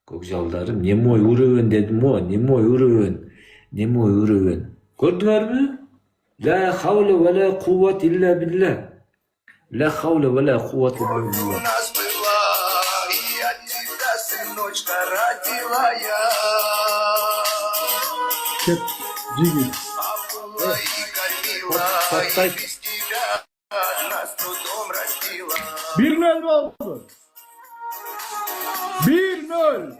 Gökjaldarım, nemoy urun dedim o, nemoy urun. Gördüler mi? La havle ve la kuvvet illa billah. La havle ve la kuvvet illa billah. Чет, Джиги. Bir nol oldu. 1-0.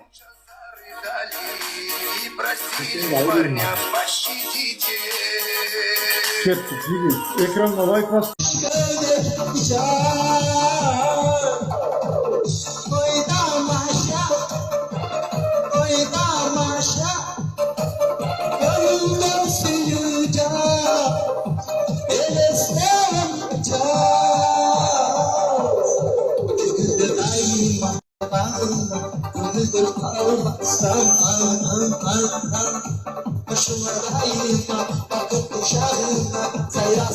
Чет, Джиги. Экранға лайк бас. Saya